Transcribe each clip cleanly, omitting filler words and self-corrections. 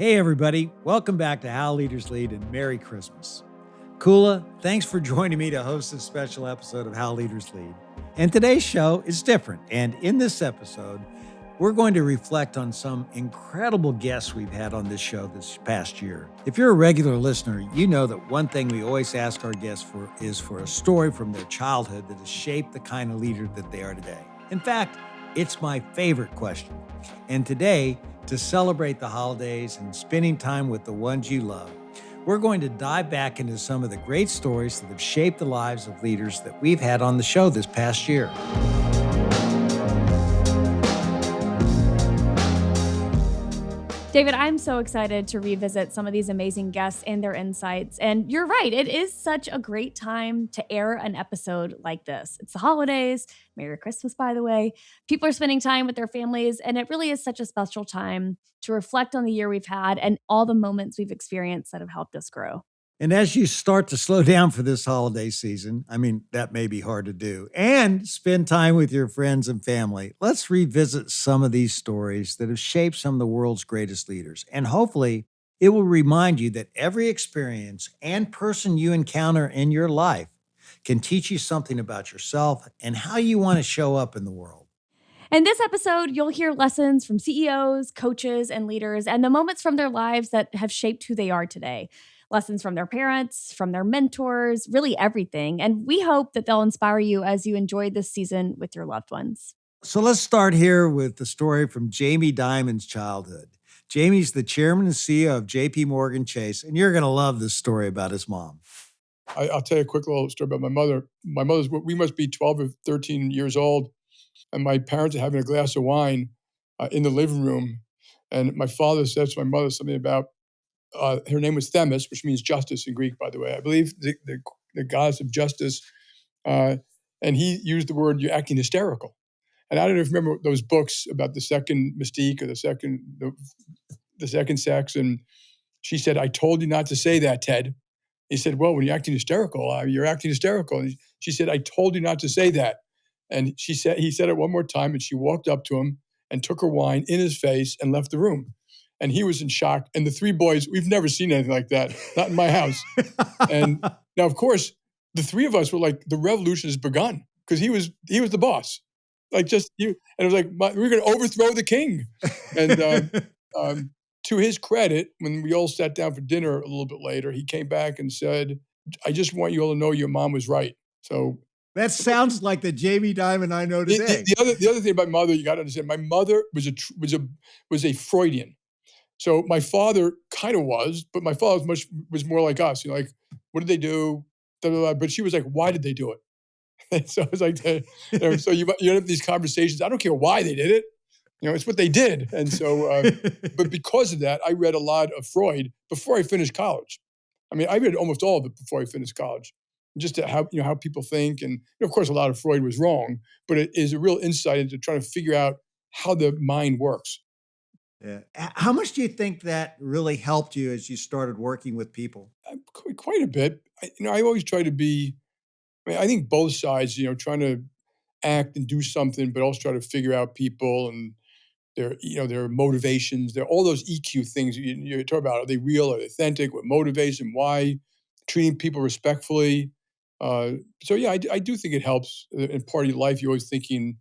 Hey, everybody. Welcome back to How Leaders Lead and Merry Christmas. Koula, thanks for joining me to host this special episode of How Leaders Lead. And today's show is different. And in this episode, we're going to reflect on some incredible guests we've had on this show this past year. If you're a regular listener, you know that one thing we always ask our guests for is for a story from their childhood that has shaped the kind of leader that they are today. In fact, it's my favorite question. And today, to celebrate the holidays and spending time with the ones you love, we're going to dive back into some of the great stories that have shaped the lives of leaders that we've had on the show this past year. David, I'm so excited to revisit some of these amazing guests and their insights. And you're right, it is such a great time to air an episode like this. It's the holidays. Merry Christmas, by the way. People are spending time with their families, and it really is such a special time to reflect on the year we've had and all the moments we've experienced that have helped us grow. And as you start to slow down for this holiday season, that may be hard to do, and spend time with your friends and family, let's revisit some of these stories that have shaped some of the world's greatest leaders. And hopefully, it will remind you that every experience and person you encounter in your life can teach you something about yourself and how you want to show up in the world. In this episode, you'll hear lessons from CEOs, coaches, and leaders, and the moments from their lives that have shaped who they are today. Lessons from their parents, from their mentors, really everything. And we hope that they'll inspire you as you enjoy this season with your loved ones. So let's start here with the story from Jamie Dimon's childhood. Jamie's the chairman and CEO of JP Morgan Chase, and you're going to love this story about his mom. I'll tell you a quick little story about my mother. We must be 12 or 13 years old, and my parents are having a glass of wine in the living room. And my father says to my mother something about, her name was Themis, which means justice in Greek, by the way. I believe the goddess of justice. And he used the word, "You're acting hysterical." And I don't know if you remember those books about the second mystique or the second sex. And she said, "I told you not to say that, Ted." He said, "Well, when you're acting hysterical, you're acting hysterical." And she said, "I told you not to say that." And he said it one more time, and she walked up to him and took her wine in his face and left the room. And he was in shock. And the three boys, we've never seen anything like that, not in my house. And now, of course, the three of us were like, the revolution has begun, because he was the boss. Like, just you. And it was like, we're going to overthrow the king. And to his credit, when we all sat down for dinner a little bit later, he came back and said, "I just want you all to know your mom was right." So that sounds like the Jamie Dimon I know today. The other thing about my mother, you got to understand, my mother was a Freudian. So my father kind of was, but my father was more like us. You know, like, what did they do? Blah, blah, blah. But she was like, why did they do it? And so it was like, so you end up these conversations. I don't care why they did it. It's what they did. And so, but because of that, I read a lot of Freud before I finished college. I read almost all of it before I finished college, just to how people think. And of course, a lot of Freud was wrong, but it is a real insight into trying to figure out how the mind works. Yeah. How much do you think that really helped you as you started working with people? Quite a bit. I always try to be, I think both sides, trying to act and do something, but also try to figure out people and their motivations. They're all those EQ things you talk about. Are they real? Are they authentic? What motivates them? Why? Treating people respectfully. So yeah, I do think it helps in part of your life. You're always thinking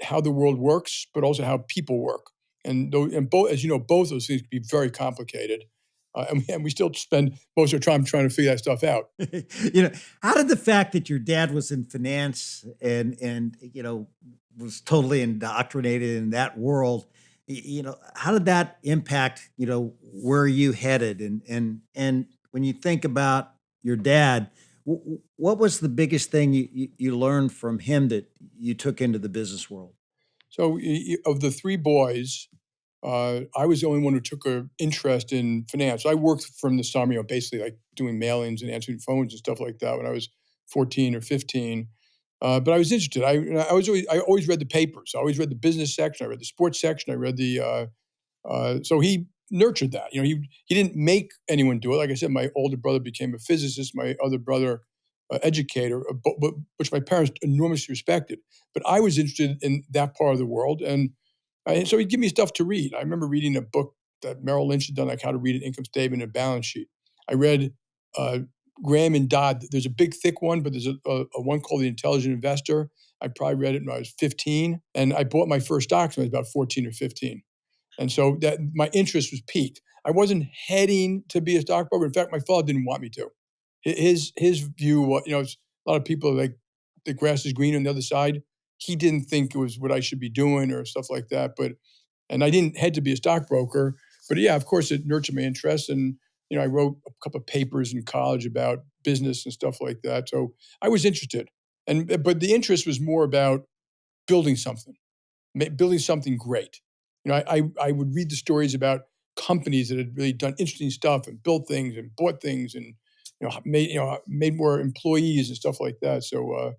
how the world works, but also how people work. And both, as you know, both those things can be very complicated. And we still spend most of our time trying to figure that stuff out. How did the fact that your dad was in finance and was totally indoctrinated in that world, how did that impact, where you headed? And when you think about your dad, what was the biggest thing you learned from him that you took into the business world? So of the three boys, I was the only one who took an interest in finance. I worked from the summer, basically like doing mailings and answering phones and stuff like that when I was 14 or 15. But I was interested. I always read the papers. I always read the business section. I read the sports section. I read so he nurtured that. He didn't make anyone do it. Like I said, my older brother became a physicist. My other brother, educator, which my parents enormously respected. But I was interested in that part of the world, and so he'd give me stuff to read. I remember reading a book that Merrill Lynch had done, like how to read an income statement and balance sheet. I read Graham and Dodd. There's a big, thick one, but there's a one called The Intelligent Investor. I probably read it when I was 15, and I bought my first stocks when I was about 14 or 15. And so that my interest was piqued. I wasn't heading to be a stockbroker. In fact, my father didn't want me to. His view was, a lot of people like the grass is green on the other side. He didn't think it was what I should be doing or stuff like that. And I didn't head to be a stockbroker. But yeah, of course, it nurtured my interest. And I wrote a couple of papers in college about business and stuff like that. So I was interested. But the interest was more about building something great. I would read the stories about companies that had really done interesting stuff and built things and bought things and made more employees and stuff like that. So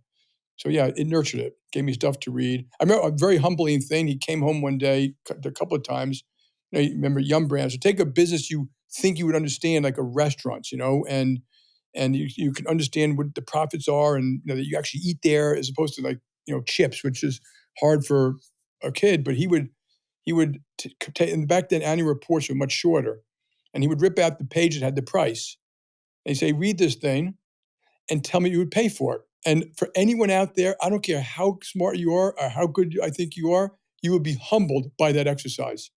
yeah, it nurtured it. Gave me stuff to read. I remember a very humbling thing. He came home one day a couple of times. You remember Yum Brands. So take a business you think you would understand, like a restaurant, and you can understand what the profits are, and that you actually eat there as opposed to like chips, which is hard for a kid. But he would take, and back then annual reports were much shorter, and he would rip out the page that had the price. And he'd say, read this thing and tell me you would pay for it. And for anyone out there, I don't care how smart you are or how good I think you are, you would be humbled by that exercise.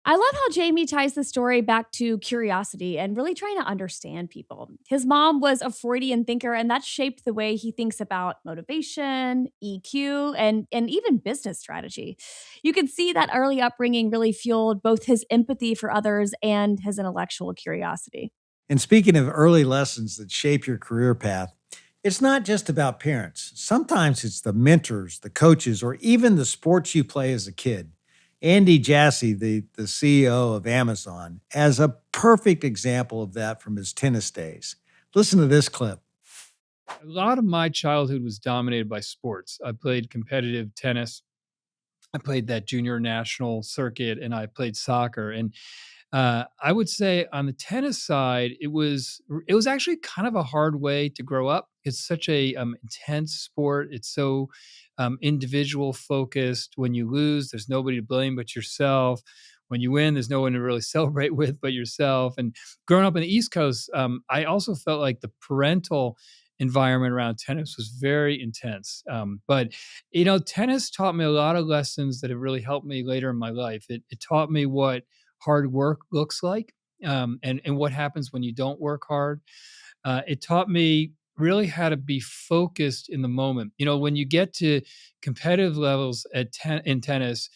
I love how Jamie ties the story back to curiosity and really trying to understand people. His mom was a Freudian thinker, and that shaped the way he thinks about motivation, EQ, and even business strategy. You can see that early upbringing really fueled both his empathy for others and his intellectual curiosity. And speaking of early lessons that shape your career path, it's not just about parents. Sometimes it's the mentors, the coaches, or even the sports you play as a kid. Andy Jassy, the CEO of Amazon, has a perfect example of that from his tennis days. Listen to this clip. A lot of my childhood was dominated by sports. I played competitive tennis. I played that junior national circuit, and I played soccer. And I would say on the tennis side, it was actually kind of a hard way to grow up. It's such a intense sport. It's so individual focused. When you lose, there's nobody to blame but yourself. When you win, there's no one to really celebrate with but yourself. And growing up in the East Coast, I also felt like the parental environment around tennis was very intense. But tennis taught me a lot of lessons that have really helped me later in my life. It taught me what hard work looks like, and what happens when you don't work hard. It taught me really how to be focused in the moment. When you get to competitive levels in tennis,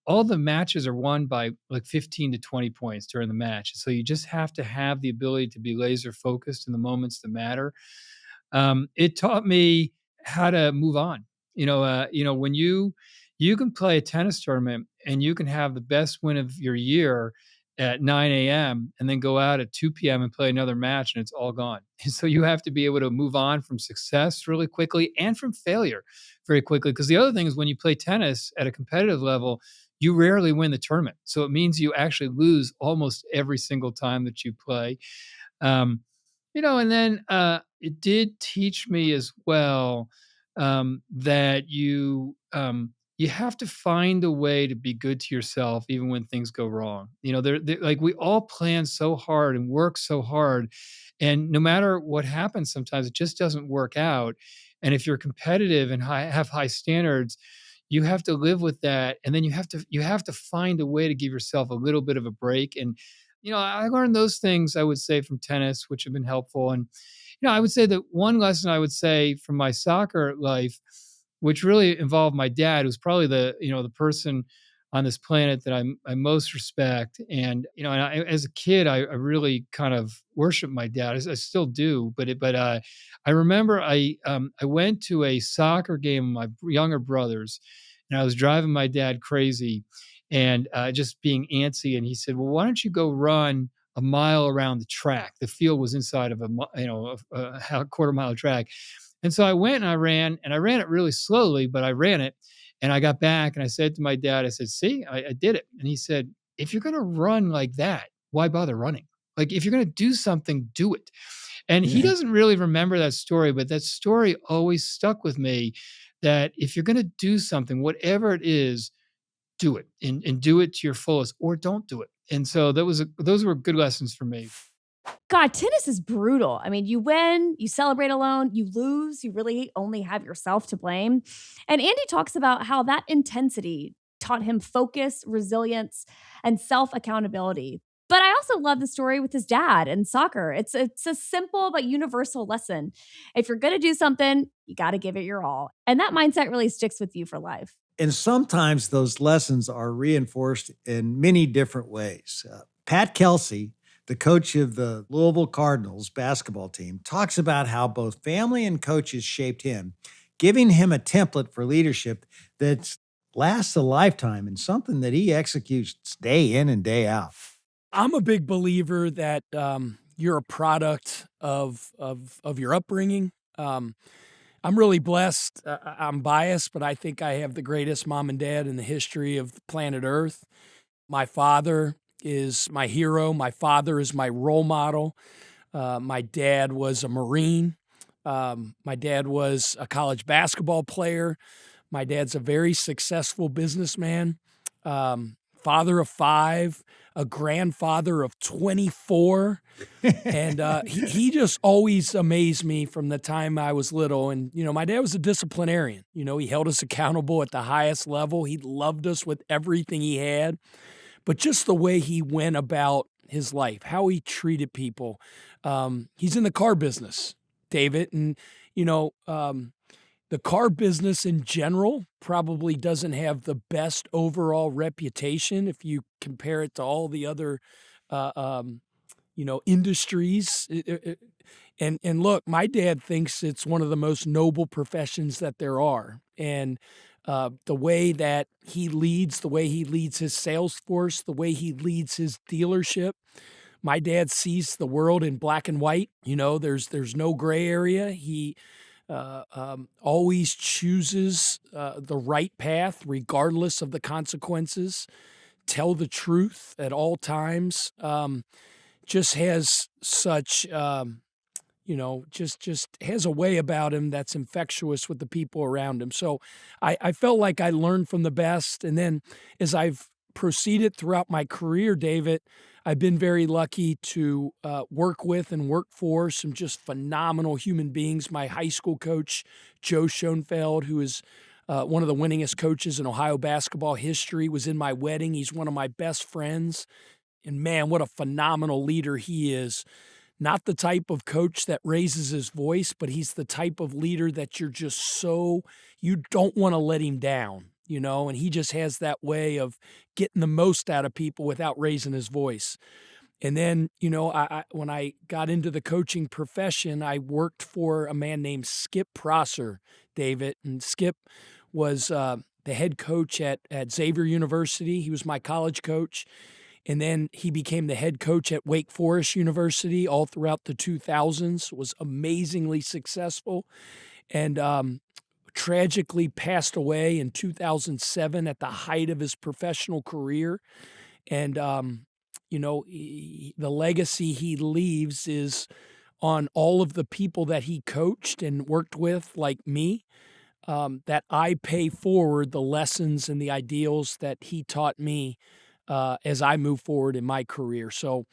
all the matches are won by like 15 to 20 points during the match. So you just have to have the ability to be laser focused in the moments that matter. It taught me how to move on. When you can play a tennis tournament and you can have the best win of your year at 9 a.m. and then go out at 2 p.m. and play another match and it's all gone. And so you have to be able to move on from success really quickly and from failure very quickly. Because the other thing is when you play tennis at a competitive level, you rarely win the tournament. So it means you actually lose almost every single time that you play. Um, and then it did teach me as well that you have to find a way to be good to yourself even when things go wrong. Like we all plan so hard and work so hard, and no matter what happens, sometimes it just doesn't work out. And if you're competitive and have high standards, you have to live with that, and then you have to find a way to give yourself a little bit of a break. And I learned those things, I would say, from tennis, which have been helpful. And I would say that one lesson I would say from my soccer life, which really involved my dad, who's probably the person on this planet that I most respect. And as a kid, I really kind of worshiped my dad. I still do, but I remember I went to a soccer game with my younger brothers, and I was driving my dad crazy and just being antsy. And he said, "Well, why don't you go run a mile around the track?" The field was inside of a quarter mile track. And so I went and I ran it really slowly, but I ran it. And I got back and I said to my dad, I said, "See, I did it." And he said, "If you're going to run like that, why bother running? Like if you're going to do something, do it." And he doesn't really remember that story, but that story always stuck with me, that if you're going to do something, whatever it is, do it and do it to your fullest, or don't do it. And so those were good lessons for me. God, tennis is brutal. I mean, you win, you celebrate alone, you lose, you really only have yourself to blame. And Andy talks about how that intensity taught him focus, resilience, and self accountability. But I also love the story with his dad and soccer. It's a simple but universal lesson. If you're going to do something, you got to give it your all. And that mindset really sticks with you for life. And sometimes those lessons are reinforced in many different ways. Pat Kelsey, the coach of the Louisville Cardinals basketball team, talks about how both family and coaches shaped him, giving him a template for leadership that lasts a lifetime and something that he executes day in and day out. I'm a big believer that you're a product of your upbringing. I'm really blessed. I'm biased, but I think I have the greatest mom and dad in the history of planet Earth. My father is my hero. My father is my role model. My dad was a Marine. My dad was a college basketball player. My dad's a very successful businessman, father of 5, a grandfather of 24. And he just always amazed me from the time I was little. And, my dad was a disciplinarian. He held us accountable at the highest level. He loved us with everything he had. But just the way he went about his life, how he treated people. He's in the car business, David. And, the car business in general probably doesn't have the best overall reputation if you compare it to all the other, industries. And look, my dad thinks it's one of the most noble professions that there are. And the way that he leads, the way he leads his sales force, the way he leads his dealership. My dad sees the world in black and white. There's no gray area. He always chooses the right path, regardless of the consequences. Tell the truth at all times. Just has such, just has a way about him that's infectious with the people around him. So I felt like I learned from the best. And then as I've proceeded throughout my career, David, I've been very lucky to work with and work for some just phenomenal human beings. My high school coach, Joe Schoenfeld, who is one of the winningest coaches in Ohio basketball history, was in my wedding. He's one of my best friends. And man, what a phenomenal leader he is. Not the type of coach that raises his voice, but he's the type of leader that you don't want to let him down. And he just has that way of getting the most out of people without raising his voice. And then, when I got into the coaching profession, I worked for a man named Skip Prosser, David. And Skip was the head coach at Xavier University. He was my college coach. And then he became the head coach at Wake Forest University all throughout the 2000s, was amazingly successful. And tragically passed away in 2007 at the height of his professional career. And, the legacy he leaves is on all of the people that he coached and worked with, like me, that I pay forward the lessons and the ideals that he taught me as I move forward in my career. So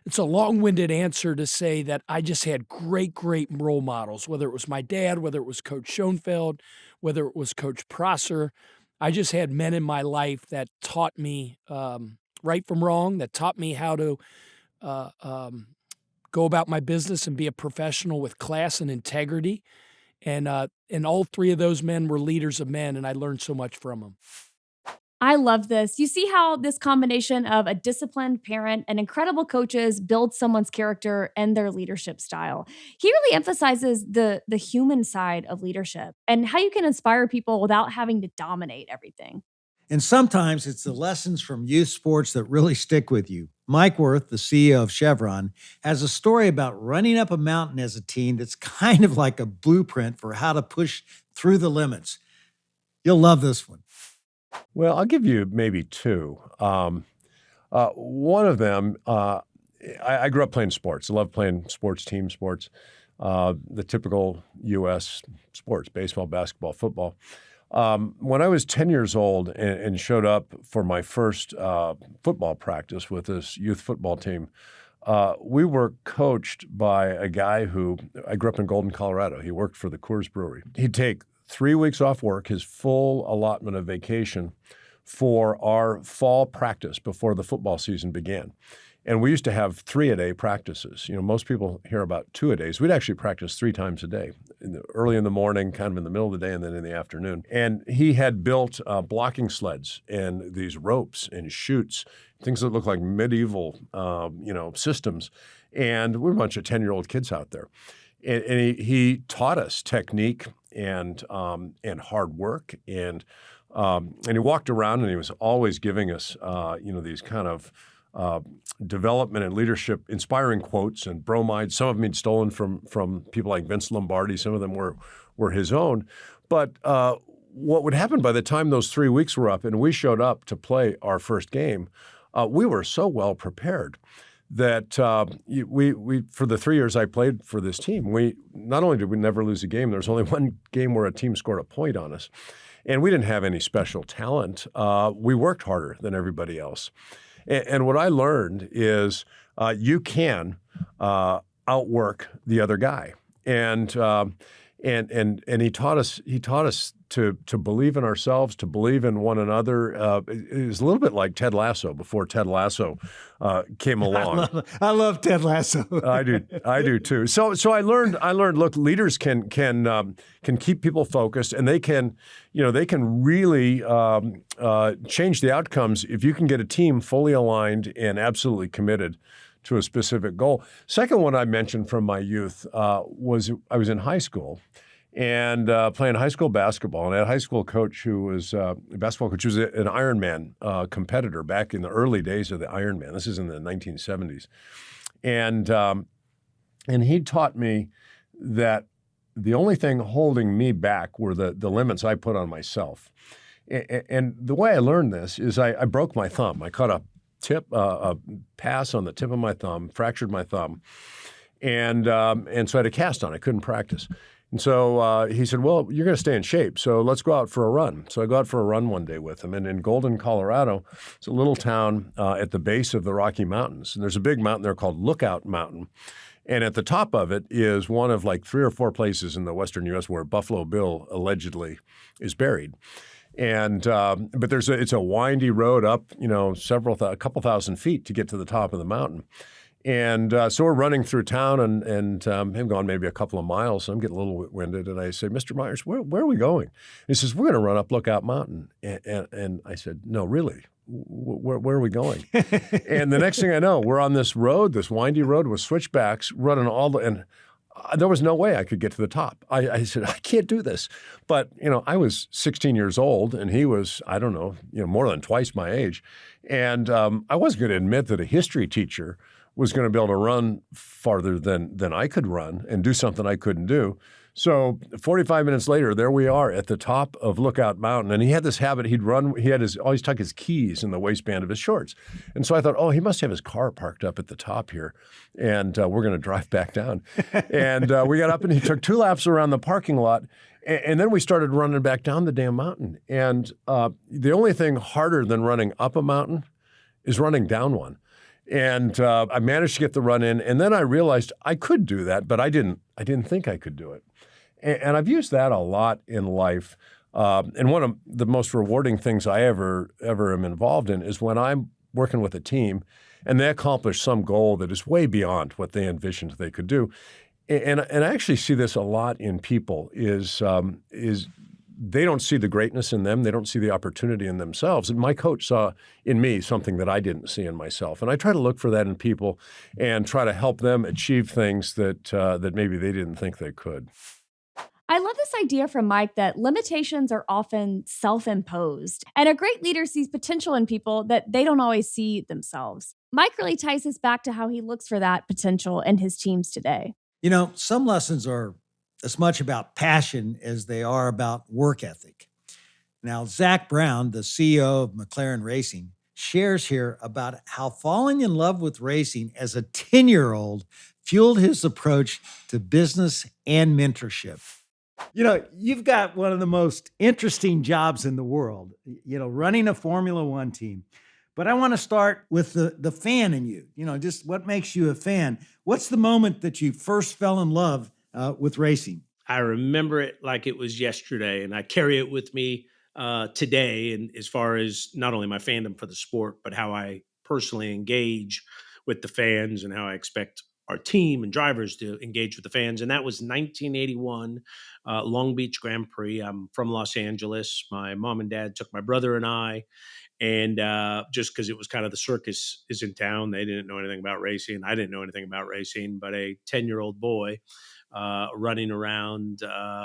it's a long-winded answer to say that I just had great role models, whether it was my dad, whether it was Coach Schoenfeld, whether it was Coach Prosser. I just had men in my life that taught me right from wrong, that taught me how to go about my business and be a professional with class and integrity. And all 3 of those men were leaders of men, and I learned so much from them. I love this. You see how this combination of a disciplined parent and incredible coaches builds someone's character and their leadership style. He really emphasizes the human side of leadership and how you can inspire people without having to dominate everything. And sometimes it's the lessons from youth sports that really stick with you. Mike Wirth, the CEO of Chevron, has a story about running up a mountain as a teen that's kind of like a blueprint for how to push through the limits. You'll love this one. Well, I'll give you maybe 2. One of them, I grew up playing sports. I love playing sports, team sports, the typical U.S. sports, baseball, basketball, football. When I was 10 years old and showed up for my first football practice with this youth football team, we were coached by a guy who, I grew up in Golden, Colorado. He worked for the Coors Brewery. He'd take 3 weeks off work, his full allotment of vacation, for our fall practice before the football season began. And we used to have 3-a-day practices. Most people hear about 2-a-days. We'd actually practice 3 times a day, early in the morning, kind of in the middle of the day, and then in the afternoon. And he had built blocking sleds and these ropes and chutes, things that look like medieval, systems. And we were a bunch of 10-year-old kids out there. And he taught us technique and hard work. And he walked around and he was always giving us, these kind of development and leadership inspiring quotes and bromides. Some of them he'd stolen from people like Vince Lombardi. Some of them were his own. But what would happen by the time those 3 weeks were up and we showed up to play our first game, we were so well prepared that we for the 3 years I played for this team, we not only did we never lose a game, there was only one game where a team scored a point on us. And we didn't have any special talent. We worked harder than everybody else. And what I learned is you can outwork the other guy. And he taught us to believe in ourselves, to believe in one another. It was a little bit like Ted Lasso before Ted Lasso came along. I love Ted Lasso. I do too. So I learned. Look, leaders can keep people focused, and they can really change the outcomes if you can get a team fully aligned and absolutely committed to a specific goal. Second one I mentioned from my youth was I was in high school and playing high school basketball, and I had a high school coach who was a basketball coach who was an Ironman competitor back in the early days of the Ironman. This is in the 1970s, and he taught me that the only thing holding me back were the limits I put on myself. And the way I learned this is I broke my thumb. I caught a pass on the tip of my thumb, fractured my thumb, and so I had a cast on. I couldn't practice. And so he said, well, you're going to stay in shape, so let's go out for a run. So I go out for a run one day with him. And in Golden, Colorado, it's a little town at the base of the Rocky Mountains. And there's a big mountain there called Lookout Mountain. And at the top of it is one of like 3 or 4 places in the western U.S. where Buffalo Bill allegedly is buried. And but it's a windy road up, a couple thousand feet to get to the top of the mountain. And so we're running through town and him going maybe a couple of miles. So I'm getting a little winded. And I say, Mr. Myers, where are we going? He says, we're going to run up Lookout Mountain. And I said, no, really? Where are we going? And the next thing I know, we're on this road, this windy road with switchbacks running and there was no way I could get to the top. I said, I can't do this. But, I was 16 years old and he was, I don't know, more than twice my age. And I wasn't going to admit that a history teacher was going to be able to run farther than I could run and do something I couldn't do. So 45 minutes later, there we are at the top of Lookout Mountain. And he had this habit, he'd run, always tuck his keys in the waistband of his shorts. And so I thought, he must have his car parked up at the top here. And we're going to drive back down. And we got up and he took 2 laps around the parking lot. And then we started running back down the damn mountain. And the only thing harder than running up a mountain is running down one. And I managed to get the run in, and then I realized I could do that, but I didn't think I could do it. And I've used that a lot in life. And one of the most rewarding things I ever am involved in is when I'm working with a team and they accomplish some goal that is way beyond what they envisioned they could do. And I actually see this a lot in people is they don't see the greatness in them. They don't see the opportunity in themselves. And my coach saw in me something that I didn't see in myself. And I try to look for that in people and try to help them achieve things that maybe they didn't think they could. I love this idea from Mike that limitations are often self-imposed, and a great leader sees potential in people that they don't always see themselves. Mike really ties this back to how he looks for that potential in his teams today. Some lessons are as much about passion as they are about work ethic. Now, Zach Brown, the CEO of McLaren Racing, shares here about how falling in love with racing as a 10-year-old fueled his approach to business and mentorship. You've got one of the most interesting jobs in the world, running a Formula One team. But I want to start with the fan in you, just what makes you a fan. What's the moment that you first fell in love with racing? I remember it like it was yesterday, and I carry it with me today. And as far as not only my fandom for the sport, but how I personally engage with the fans and how I expect our team and drivers to engage with the fans. And that was 1981 Long Beach Grand Prix. I'm from Los Angeles. My mom and dad took my brother and I, and just because it was kind of the circus is in town, they didn't know anything about racing. I didn't know anything about racing, but a 10-year-old boy running around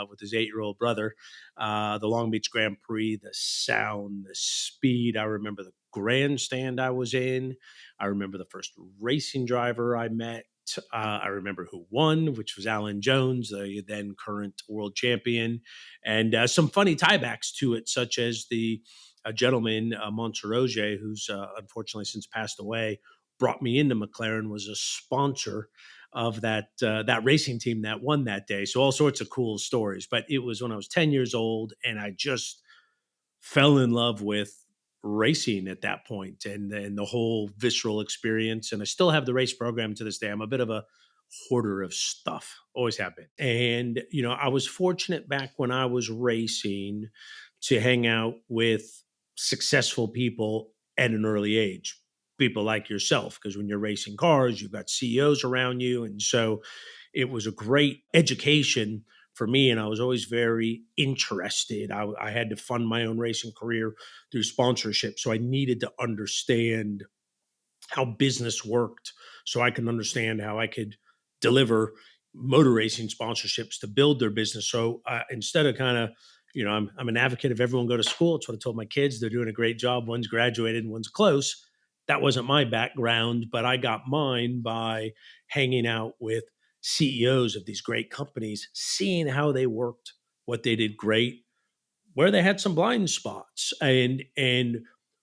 with his 8-year-old brother. The Long Beach Grand Prix, the sound, the speed. I remember the grandstand I was in. I remember the first racing driver I met. I remember who won, which was Alan Jones, the then current world champion, and some funny tiebacks to it, such as the gentleman, Monteroge, who's unfortunately since passed away, brought me into McLaren, was a sponsor of that racing team that won that day. So all sorts of cool stories. But it was when I was 10 years old, and I just fell in love with racing at that point, and the whole visceral experience. And I still have the race program to this day. I'm a bit of a hoarder of stuff, always have been. And I was fortunate back when I was racing to hang out with successful people at an early age, people like yourself, because when you're racing cars, you've got CEOs around you. And so it was a great education for me. And I was always very interested. I had to fund my own racing career through sponsorship. So I needed to understand how business worked so I can understand how I could deliver motor racing sponsorships to build their business. So instead of kind of, I'm an advocate of everyone go to school. It's what I told my kids. They're doing a great job. One's graduated and one's close. That wasn't my background, but I got mine by hanging out with CEOs of these great companies, seeing how they worked, what they did great, where they had some blind spots, and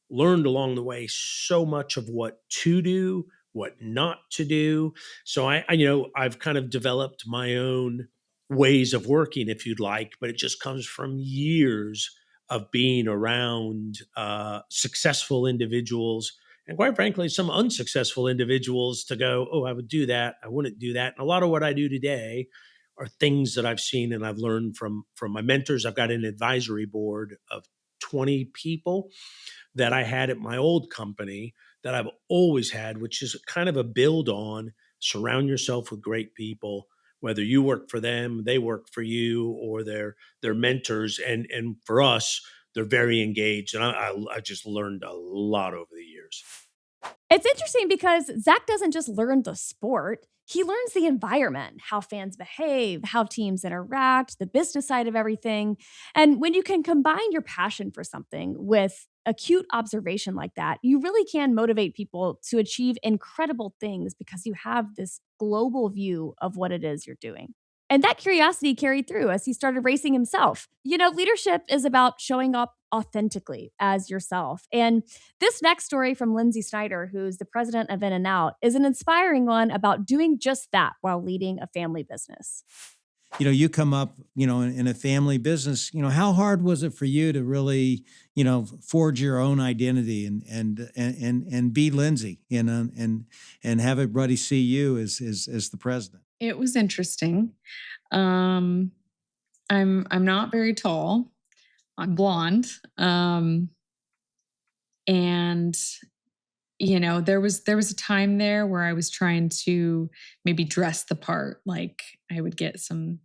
learned along the way so much of what to do, what not to do. So I've kind of developed my own ways of working, if you'd like, but it just comes from years of being around successful individuals, and quite frankly, some unsuccessful individuals, to go, oh, I would do that, I wouldn't do that. And a lot of what I do today are things that I've seen and I've learned from my mentors. I've got an advisory board of 20 people that I had at my old company that I've always had, which is kind of a build on surround yourself with great people, whether you work for them, they work for you, or they're mentors. And for us, they're very engaged. And I just learned a lot over the years. It's interesting because Zach doesn't just learn the sport, he learns the environment, how fans behave, how teams interact, the business side of everything. And when you can combine your passion for something with acute observation like that, you really can motivate people to achieve incredible things because you have this global view of what it is you're doing. And that curiosity carried through as he started racing himself. Leadership is about showing up authentically as yourself. And this next story from Lynsi Snyder, who's the president of In-N-Out, is an inspiring one about doing just that while leading a family business. You come up, in a family business. How hard was it for you to really, forge your own identity and be Lynsi, and have everybody see you as the president? It was interesting. I'm not very tall. I'm blonde. And there was a time there where I was trying to maybe dress the part. Like I would get some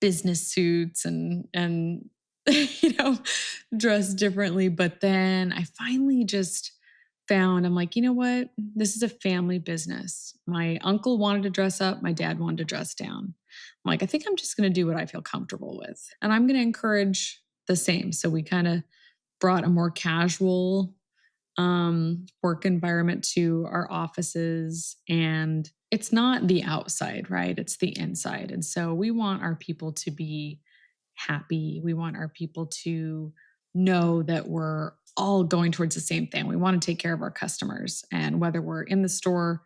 business suits and dress differently. But then I finally just found, I'm like, you know what? This is a family business. My uncle wanted to dress up. My dad wanted to dress down. I'm like, I think I'm just going to do what I feel comfortable with. And I'm going to encourage the same. So we kind of brought a more casual work environment to our offices. And it's not the outside, right? It's the inside. And so we want our people to be happy. We want our people to know that we're all going towards the same thing. We want to take care of our customers. And whether we're in the store,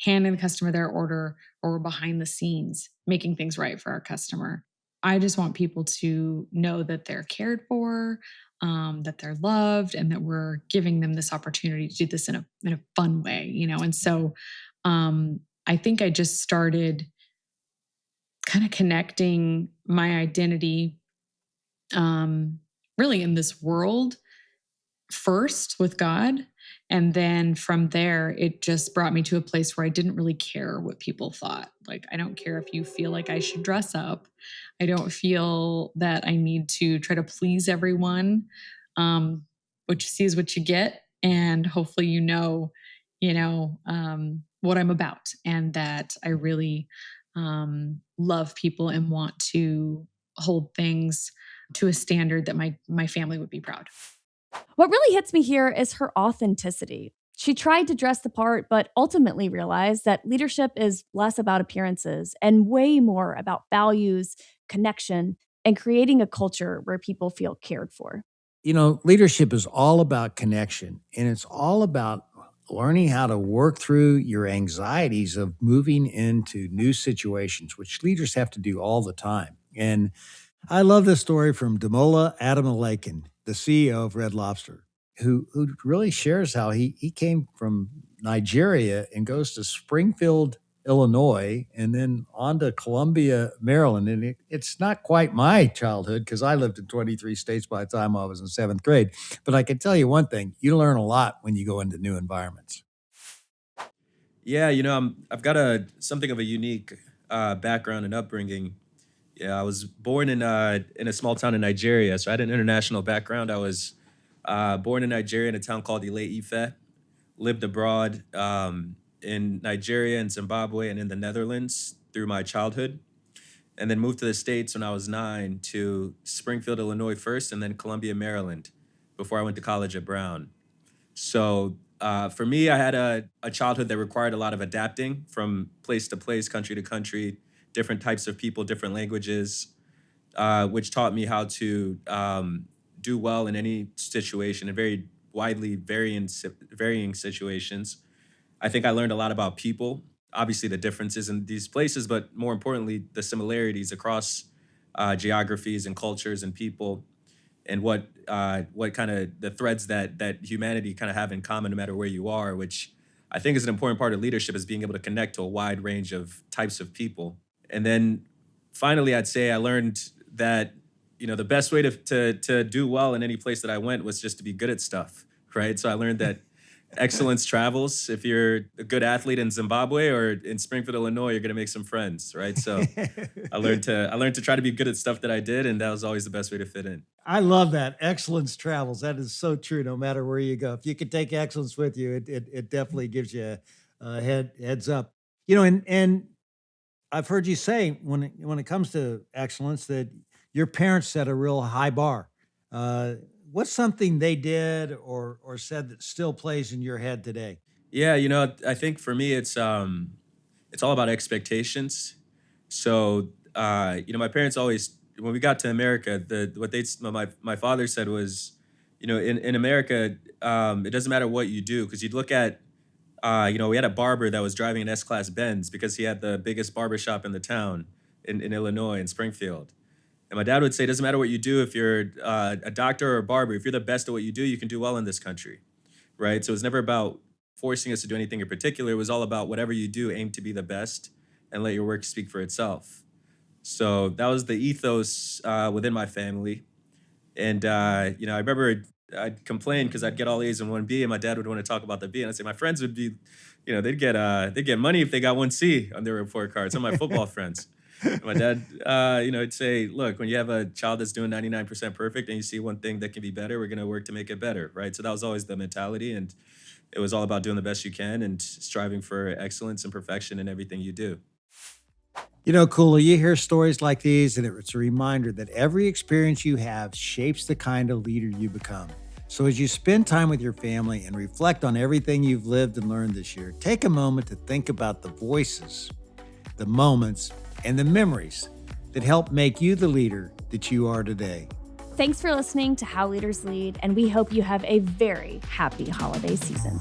handing the customer their order, or we're behind the scenes, making things right for our customer. I just want people to know that they're cared for, that they're loved, and that we're giving them this opportunity to do this in a fun way, And so, I think I just started kind of connecting my identity, really in this world first with God. And then from there, it just brought me to a place where I didn't really care what people thought. Like, I don't care if you feel like I should dress up. I don't feel that I need to try to please everyone. What you see is what you get. And hopefully, what I'm about, and that I really love people and want to hold things to a standard that my family would be proud. What really hits me here is her authenticity. She tried to dress the part, but ultimately realized that leadership is less about appearances and way more about values, connection, and creating a culture where people feel cared for. Leadership is all about connection, and it's all about learning how to work through your anxieties of moving into new situations, which leaders have to do all the time. And I love this story from Damola Adamalakan, the CEO of Red Lobster, who really shares how he came from Nigeria and goes to Springfield, Illinois, and then on to Columbia, Maryland. And it's not quite my childhood because I lived in 23 states by the time I was in seventh grade. But I can tell you one thing, you learn a lot when you go into new environments. Yeah, I've got something of a unique background and upbringing. Yeah, I was born in a small town in Nigeria, so I had an international background. I was born in Nigeria in a town called Ile Ife. Lived abroad in Nigeria and Zimbabwe and in the Netherlands through my childhood, and then moved to the States when I was 9 to Springfield, Illinois first, and then Columbia, Maryland, before I went to college at Brown. So for me, I had a childhood that required a lot of adapting from place to place, country to country, different types of people, different languages, which taught me how to do well in any situation, in very widely varying situations. I think I learned a lot about people, obviously the differences in these places, but more importantly, the similarities across geographies and cultures and people, and what kind of the threads that humanity kind of have in common no matter where you are, which I think is an important part of leadership, is being able to connect to a wide range of types of people. And then finally, I'd say I learned that, the best way to do well in any place that I went was just to be good at stuff, right? So I learned that excellence travels. If you're a good athlete in Zimbabwe or in Springfield, Illinois, you're going to make some friends, right? So I learned to try to be good at stuff that I did, and that was always the best way to fit in. I love that. Excellence travels. That is so true no matter where you go. If you can take excellence with you, it definitely gives you a heads up. And I've heard you say when it comes to excellence that your parents set a real high bar. What's something they did or said that still plays in your head today? Yeah, I think for me it's all about expectations. So my parents always, when we got to America, my father said was, in America, it doesn't matter what you do, because you'd look at we had a barber that was driving an S-Class Benz because he had the biggest barbershop in the town in Illinois, in Springfield. And my dad would say, it doesn't matter what you do. If you're a doctor or a barber, if you're the best at what you do, you can do well in this country, right? So it was never about forcing us to do anything in particular. It was all about whatever you do, aim to be the best and let your work speak for itself. So that was the ethos within my family. And, I remember I'd complain because I'd get all A's and 1B, and my dad would want to talk about the B. And I'd say my friends would be, they'd get money if they got 1C on their report card. Some of my football friends. And my dad, he'd say, look, when you have a child that's doing 99% perfect and you see one thing that can be better, we're going to work to make it better, right? So that was always the mentality. And it was all about doing the best you can and striving for excellence and perfection in everything you do. Koula, you hear stories like these, and it's a reminder that every experience you have shapes the kind of leader you become. So as you spend time with your family and reflect on everything you've lived and learned this year, take a moment to think about the voices, the moments, and the memories that help make you the leader that you are today. Thanks for listening to How Leaders Lead, and we hope you have a very happy holiday season.